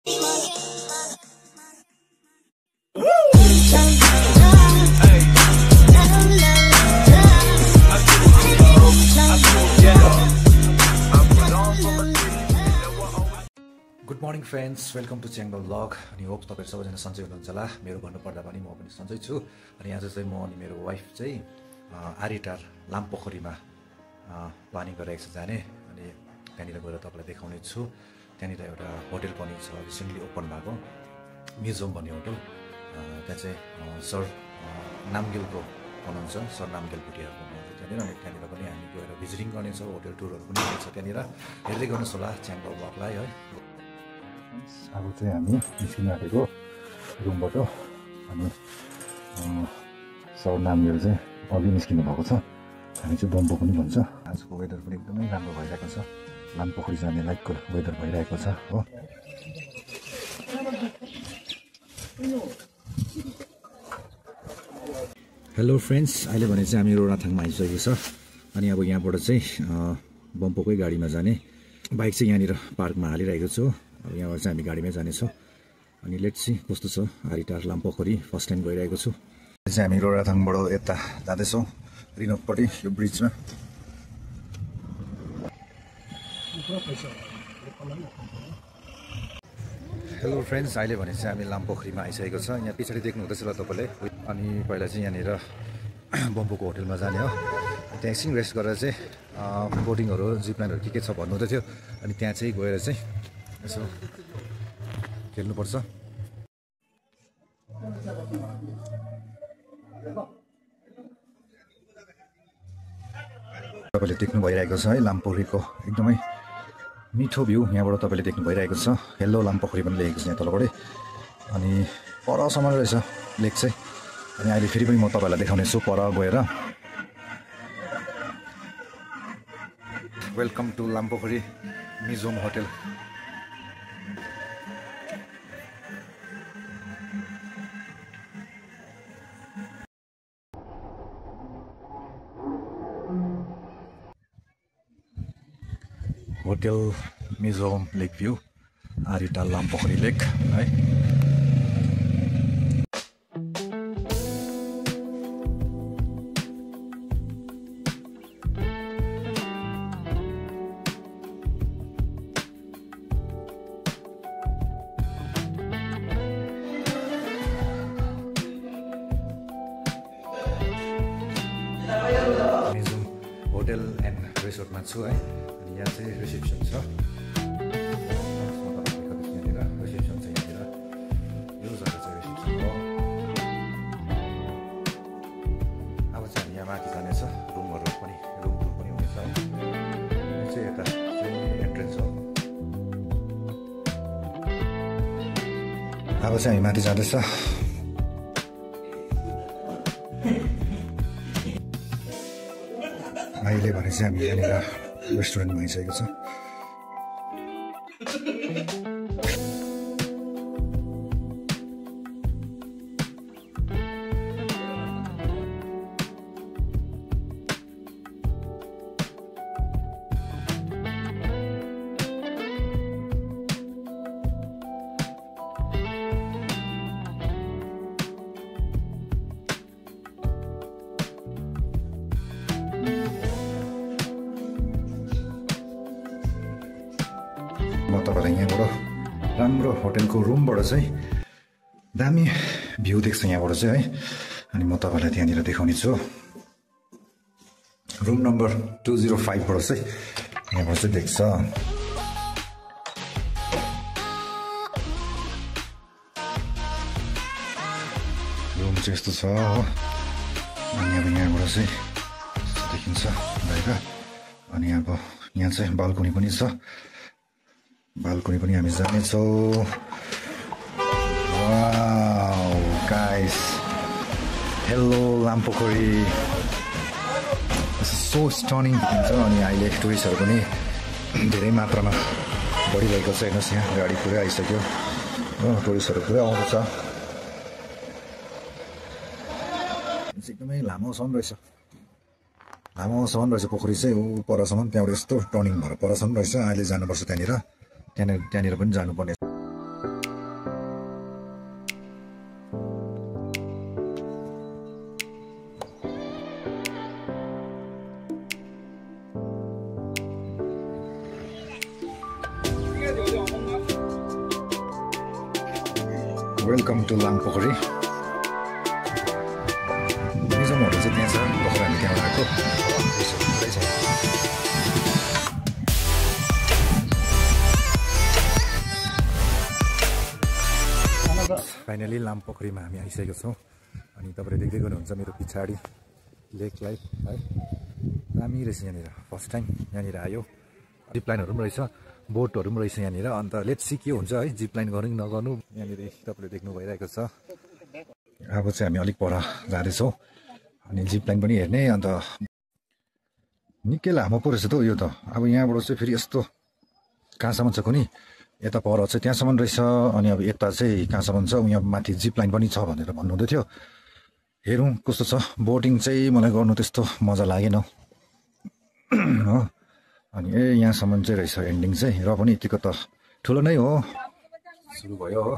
Good morning friends, welcome to channel blog. अनि hope तपाईहरु सबैजना सन्चै हुनुहुन्छ होला। मेरो भन्नुपर्दा पनि म पनि सन्चै छु। अनि आज चाहिँ म अनि मेरो वाइफ चाहिँ आरिटार लामपोखरीमा प्लानिङ गरिरहेको छ जाने। अनि त्यहाँनिर गएर तपाईँलाई देखाउने छु। त्यहाँनिर एउटा होटल पनि छ, रिसेन्टली ओपन भएको म्युजियम भन्ने होटल। त्यहाँ चाहिँ सर नामगेलको हुनुहुन्छ, सर नामगेल भुटियाको हुनुहुन्छ त्यहाँनिर। अनि त्यहाँनिर पनि हामी गएर भिजिटिङ गर्नेछौँ। होटल टुरहरू पनि हुन्छ त्यहाँनिर। हेर्दै गर्नुहोस् होला च्याङ्गल ब्लगलाई है। अब चाहिँ हामी निस्किन आँटेको रुमबाट। अनि सर नामगेल चाहिँ अघि निस्किनु भएको छ। हामी चाहिँ बम्बो पनि भन्छ। आजको वेदर पनि एकदमै राम्रो भइरहेको छ। लामपोखरी जाने लाइकको वेदर भइरहेको छ हो। हेलो फ्रेन्ड्स, अहिले भने चाहिँ हामी रोडाथाङमा आइसकेको छ। अनि अब यहाँबाट चाहिँ बम्पोकै गाडीमा जाने। बाइक चाहिँ यहाँनिर पार्कमा हालिरहेको छु। अब यहाँबाट चाहिँ हामी गाडीमै जानेछौँ। अनि लेट्स सी कस्तो छ आरिटार लामपोखरी। फर्स्ट टाइम गइरहेको छु। चाहिँ हामी रोडाथाङबाट यता जाँदैछौँ रिनोकपट्टि यो ब्रिजमा। हेलो फ्रेन्ड्स, अहिले भने चाहिँ हामी लामपोखरीमा आइसकेको छ। यहाँ पछाडि देख्नु हुँदैछ होला तपाईँले। अनि पहिला चाहिँ यहाँनिर बम्पोको होटलमा जाने हो। त्यहाँ एकछिन रेस्ट गरेर चाहिँ बोटिङहरू जिपलाइनहरू के छ भन्नुहुँदै थियो। अनि त्यहाँ चाहिँ गएर चाहिँ यसो खेल्नुपर्छ। तपाईँले देख्नु भइरहेको छ है लामपोखरीको एकदमै मिठो भ्यू यहाँबाट तपाईँले देख्नु भइरहेको छ। हेलो लामपोखरी पनि लेखेको छ यहाँ तलबाटै। अनि परसम्म रहेछ लेक चाहिँ। अनि अहिले फेरि पनि म तपाईँलाई देखाउने छु पर गएर। Welcome to Lampokhari museum hotel. Hotel museum lake view Aritar Lampokhari lake है। म्युजियम होटल एन्ड रिसोर्टमा छु है। यहाँ चाहिँ रिसेप्सन छ। यहाँनिर रिसेप्सन छ। यहाँनिर यो जग्गा चाहिँ रिसेप्सन हो। अब चाहिँ हामी यहाँ माथि जानेछ। रुमहरू पनि रुम टुर पनि हुनेछ। यो चाहिँ यता चाहिँ एन्ट्रेन्स हो। अब चाहिँ हामी माथि जाँदैछ। अहिले भने चाहिँ हामी यहाँनिर रेस्टुरेन्टमा आइसकेको छ। म तपाईँलाई यहाँबाट राम्रो होटलको रुमबाट चाहिँ दामी भ्यू देख्छ यहाँबाट चाहिँ है। अनि म तपाईँलाई त्यहाँनिर देखाउने छु। रुम नम्बर 205बाट चाहिँ यहाँबाट चाहिँ देख्छ। रुम चाहिँ यस्तो छ हो। अनि अब यहाँबाट चाहिँ देखिन्छ बाहिर। अनि अब यहाँ चाहिँ बाल्कनी पनि छ। बाल्कनी पनि हामी जानेछौँ। Wow guys, hello Lampokhari. So stunning देखिन्छ। अनि अहिले टुरिस्टहरू पनि धेरै मात्रामा बढिरहेको छ। हेर्नुहोस् यहाँ गाडी पुरै आइसक्यो हो। टुरिस्टहरू पुरै आउँदैछ। एकदमै लामोसम्म रहेछ। लामोसम्म रहेछ पोखरी चाहिँ। ऊ परसम्म त्यहाँबाट यस्तो टर्निङ भएर परसम्म रहेछ। अहिले जानुपर्छ त्यहाँनिर। त्यहाँनिर पनि जानुपर्ने। Welcome to Lampokhari. Museum hotel चाहिँ त्यहाँ छ, भर्खर हामी त्यहाँबाट आएको। फाइनली लामपोखरीमा हामी आइसकेको छौँ। अनि तपाईँले देख्दै गर्नुहुन्छ मेरो पछाडि लेकलाई है, दामी रहेछ यहाँनिर। फर्स्ट टाइम यहाँनिर आयो। जिप लाइनहरू पनि रहेछ, बोटहरू पनि रहेछ यहाँनिर। अन्त लेट्स सी के हुन्छ है, जिप लाइन गर्नु कि नगर्नु। यहाँनिर तपाईँले देख्नु भइरहेको छ। अब चाहिँ हामी अलिक पर जाँदैछौँ अनि जिप लाइन पनि हेर्ने। अन्त निकै लामो पो रहेछ त यो त। अब यहाँबाट चाहिँ फेरि यस्तो कहाँसम्म छ कुनी, यता पर चाहिँ त्यहाँसम्म रहेछ। अनि अब यता चाहिँ कहाँसम्म छ, यहाँ माथि जिप लाइन पनि छ भनेर भन्नुहुँदै थियो। हेरौँ कस्तो छ। बोटिङ चाहिँ मलाई गर्नु त्यस्तो मजा लागेन हो। अनि यहाँसम्म चाहिँ रहेछ एन्डिङ चाहिँ, र पनि यतिको त ठुलो नै हो। सुरु भयो हो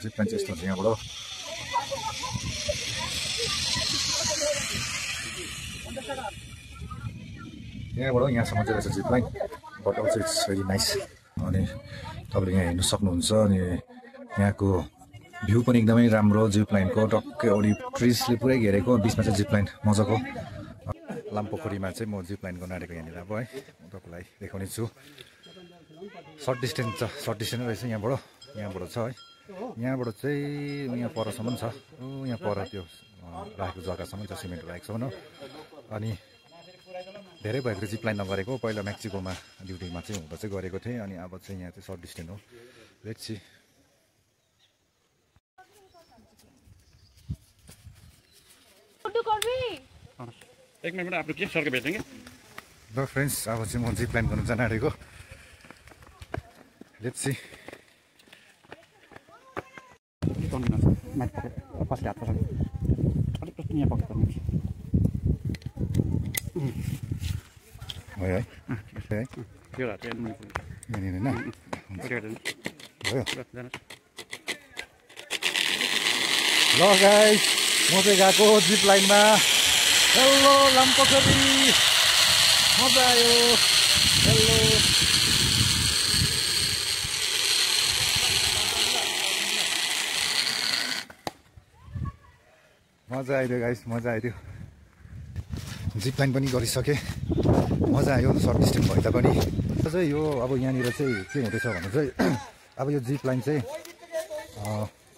जिप लाइन चाहिँ। यस्तो हुन्छ यहाँबाट। यहाँबाट यहाँसम्म चाहिँ रहेछ zip line, but also it's very nice. अनि तपाईँले यहाँ हेर्नु सक्नुहुन्छ। अनि यहाँको भ्यू पनि एकदमै राम्रो। जिप लाइनको टक्कै अगाडि ट्रिजले पुरै घेरेको, बिचमा चाहिँ जिप लाइन मजाको। लामपोखरीमा चाहिँ म जिप लाइन गर्न आँटेको यहाँनिर अब है, म तपाईँलाई देखाउने छु। सर्ट डिस्टेन्स छ, सर्ट डिस्टेन्स रहेछ यहाँबाट छ है। यहाँबाट चाहिँ यहाँ परसम्म छ, यहाँ पर त्यो राखेको जग्गासम्म छ, सिमेन्ट राखेको छ। अनि धेरै भएको जिप लाइन नगरेको, पहिला मेक्सिकोमा ड्युटीमा चाहिँ हुँदा चाहिँ गरेको थिएँ। अनि अब चाहिँ यहाँ चाहिँ सर्ट डिस्टेन्स हो। Let's see. एक मिनट में आप रुकिए, सर के भेजेंगे। ल फ्रेन्ड्स, अब चाहिँ म जिप लाइन गर्नु जान आँटेको। Let's see. भयो है, यहाँनिर होइन भयो। ल गाइस, म चाहिँ गएको जिप लाइनमा। हेलो लामपोखरी, मजा आयो। हेलो मजा आइदियो गाइस, मजा आइदियो। जिप लाइन पनि गरिसकेँ, मजा आयो। सर्ट डिस्टेन्स भए तापनि चाहिँ यो अब यहाँनिर चाहिँ के हुँदैछ भने चाहिँ अब यो जिप लाइन चाहिँ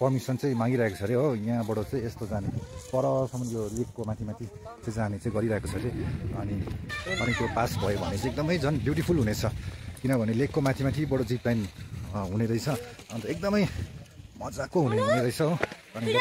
पर्मिसन चाहिँ मागिरहेको छ अरे हो। यहाँबाट चाहिँ यस्तो जाने, परसम्म यो लेकको माथि माथि चाहिँ जाने चाहिँ गरिरहेको छ अरे। अनि त्यो पास भयो भने चाहिँ एकदमै झन् ब्युटिफुल हुनेछ, किनभने लेकको माथि माथिबाट जिप लाइन हुने रहेछ। अन्त एकदमै मजाको हुने रहेछ हो। अनि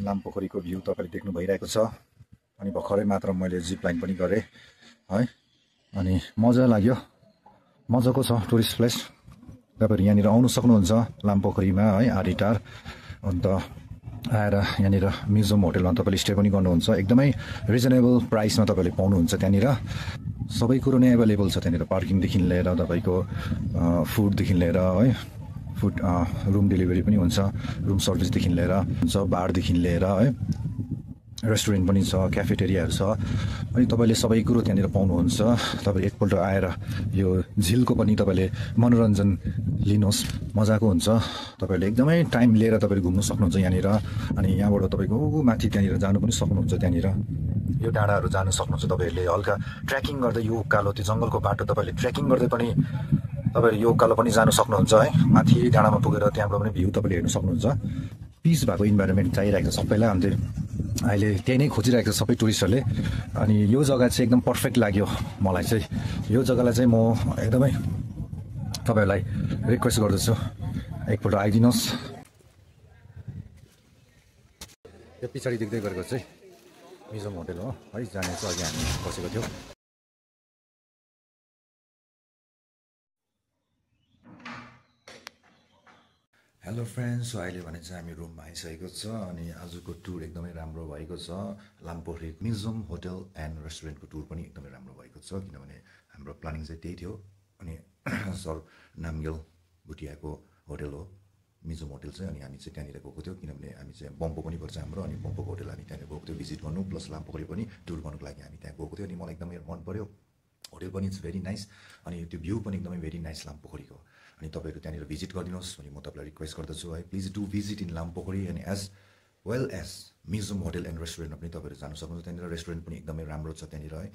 लामपोखरीको भ्यू तपाईँले देख्नु भइरहेको छ। अनि भर्खरै मात्र मैले जिप लाइन पनि गरेँ है। अनि मजा लाग्यो, मजाको छ टुरिस्ट प्लेस। तपाईँहरू यहाँनिर आउनु सक्नुहुन्छ लामपोखरीमा है, आरिटार। अन्त आएर यहाँनिर म्युजियम होटलमा तपाईँले स्टे पनि गर्नुहुन्छ। एकदमै रिजनेबल प्राइसमा तपाईँले पाउनुहुन्छ। त्यहाँनिर सबै कुरो नै एभाइलेबल छ। त्यहाँनिर पार्किङदेखि लिएर तपाईँको फुडदेखि लिएर है, फुड रुम डेलिभरी पनि हुन्छ, रुम सर्भिसदेखि लिएर हुन्छ, बारदेखि लिएर है, रेस्टुरेन्ट पनि छ, क्याफेटेरियाहरू छ। अनि तपाईँले सबै कुरो त्यहाँनिर पाउनुहुन्छ। तपाईँ एकपल्ट आएर यो झिलको पनि तपाईँले मनोरञ्जन लिनुहोस्, मजाको हुन्छ। तपाईँले एकदमै टाइम लिएर तपाईँले घुम्नु सक्नुहुन्छ यहाँनिर। अनि यहाँबाट तपाईँको माथि त्यहाँनिर जानु पनि सक्नुहुन्छ। त्यहाँनिर यो डाँडाहरू जानु सक्नुहुन्छ। तपाईँहरूले हल्का ट्रेकिङ गर्दै यो उकालो त्यो जङ्गलको बाटो तपाईँले ट्रेकिङ गर्दै पनि तपाईँहरू यो उकालो पनि जानु सक्नुहुन्छ है। माथि डाँडामा पुगेर त्यहाँबाट पनि भ्यू तपाईँले हेर्नु सक्नुहुन्छ। पिस भएको इन्भाइरोमेन्ट चाहिरहेको छ सबैलाई। अन्त अहिले त्यही नै खोजिरहेको छ सबै टुरिस्टहरूले। अनि यो जग्गा चाहिँ एकदम पर्फेक्ट लाग्यो मलाई चाहिँ। यो जग्गालाई चाहिँ म एकदमै तपाईँहरूलाई रिक्वेस्ट गर्दछु एकपल्ट आइदिनुहोस्। यो पछाडि देख्दै गरेको चाहिँ मिजोम होटल हो है, जाने चाहिँ अघि हामी बसेको थियौँ। हेलो फ्रेन्ड्स, सो अहिले भने चाहिँ हामी रुममा आइसकेको छ अनि आजको टुर एकदमै राम्रो भएको छ। लामपोखरी मिजोम होटल एन्ड रेस्टुरेन्टको टुर पनि एकदमै राम्रो भएको छ, किनभने हाम्रो प्लानिङ चाहिँ त्यही थियो। अनि सर नामगेल भुटियाको होटल हो मिजोम होटल चाहिँ, अनि हामी चाहिँ त्यहाँनिर गएको थियौँ किनभने हामी चाहिँ बम्पो पनि पर्छ हाम्रो, अनि बम्पोको होटल हामी त्यहाँनिर गएको थियौँ भिजिट गर्नु, प्लस लामपोखरी पनि टुर गर्नुको लागि हामी त्यहाँ गएको थियौँ। अनि मलाई एकदमै मन पऱ्यो, होटल पनि इट्स भेरी नाइस, अनि त्यो भ्यू पनि एकदमै भेरी नाइस लामपोखरीको। अनि तपाईँहरू त्यहाँनिर भिजिट गरिदिनुहोस् भने म तपाईँलाई रिक्वेस्ट गर्दछु है, please do visit in Lampokhari and as well as museum hotel and रेस्टुरेन्टमा पनि तपाईँहरू जानु सक्नुहुन्छ। त्यहाँनिर रेस्टुरेन्ट पनि एकदमै राम्रो छ त्यहाँनिर है,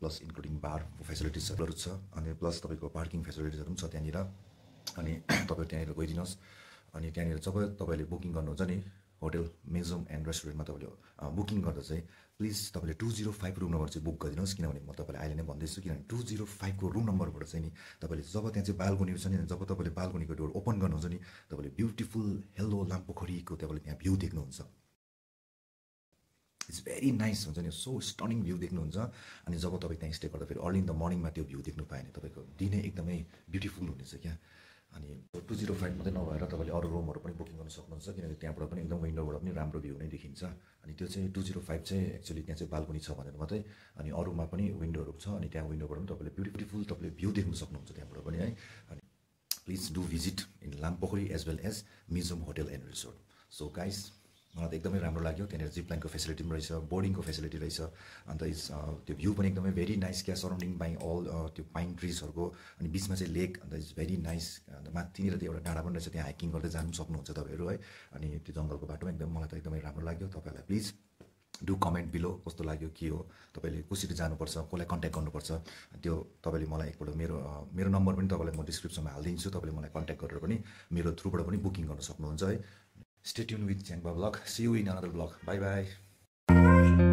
प्लस इन्क्लुडिङ बार फेसिलिटिजहरू छ, अनि प्लस तपाईँको पार्किङ फेसिलिटिजहरू पनि छ त्यहाँनिर। अनि तपाईँ त्यहाँनिर गइदिनुहोस्। अनि त्यहाँनिर जब तपाईँले बुकिङ गर्नुहुन्छ नि होटल मिजोम एन्ड रेस्टुरेन्टमा तपाईँले बुकिङ गर्दा चाहिँ प्लिज तपाईँले 205 रुम नम्बर चाहिँ बुक गरिदिनुहोस्, किनभने म तपाईँलाई अहिले नै भन्दैछु, किनभने 205 को रुम नम्बरबाट चाहिँ नि तपाईँले जब त्यहाँ चाहिँ बाल्कोनी छ नि, जब तपाईँले बाल्कोनीको डोर ओपन गर्नुहुन्छ नि, तपाईँले ब्युटिफुल हेलो लामपोखरीको तपाईँले त्यहाँ भ्यू देख्नुहुन्छ। इट्स भेरी नाइस हुन्छ नि, सो स्टनिङ भ्यू देख्नुहुन्छ। अनि जब तपाईँ त्यहाँ स्टे गर्दा फेरि अर्ली इन द मर्निङमा त्यो भ्यू देख्नु पायो भने तपाईँको दिनै एकदमै ब्युटिफुल हुनेछ क्या। अनि 205 मात्रै नभएर तपाईँले अरू रुमहरू पनि बुकिङ गर्न सक्नुहुन्छ, किनभने त्यहाँबाट पनि एकदम विन्डोबाट पनि राम्रो भ्यू नै देखिन्छ। अनि त्यो चाहिँ 205 चाहिँ एक्चुअली त्यहाँ चाहिँ बाल्कोनी छ भनेर मात्रै, अनि अरूमा पनि विन्डोहरू छ, अनि त्यहाँ विन्डोबाट पनि तपाईँले ब्युटिफुल तपाईँले भ्यू देख्न सक्नुहुन्छ त्यहाँबाट पनि है। अनि please do visit in Lampokhari as well as museum hotel and resort. So guys, मलाई त एकदमै राम्रो लाग्यो। त्यहाँनिर जिप लाइनको फेसिलिटी पनि रहेछ, बोर्डिङको फेसिलिटी रहेछ, अन्त त्यो भ्यू पनि एकदमै भेरी नाइस क्या, सराउन्डिङ बाई अल त्यो पाइन ट्रिजहरूको, अनि बिचमा चाहिँ लेक, अन्त इट्स भेरी नाइस। अन्त माथिनिर त्यो एउटा डाँडा पनि रहेछ, त्यहाँ हाइकिङ गर्दै जानु सक्नुहुन्छ तपाईँहरू है। अनि त्यो जङ्गलको बाटोमा एकदम मलाई त एकदमै राम्रो लाग्यो। तपाईँहरूलाई प्लिज डु कमेन्ट बिलो कस्तो लाग्यो, के हो, तपाईँले कसरी जानुपर्छ, कसलाई कन्ट्याक्ट गर्नुपर्छ, त्यो तपाईँले मलाई एकपल्ट मेरो नम्बर पनि तपाईँलाई म डिस्क्रिप्सनमा हालिदिन्छु, तपाईँले मलाई कन्ट्याक्ट गरेर पनि मेरो थ्रुबाट पनि बुकिङ गर्न सक्नुहुन्छ है। Stay tuned with Changba Vlog. See you in another vlog. Bye bye.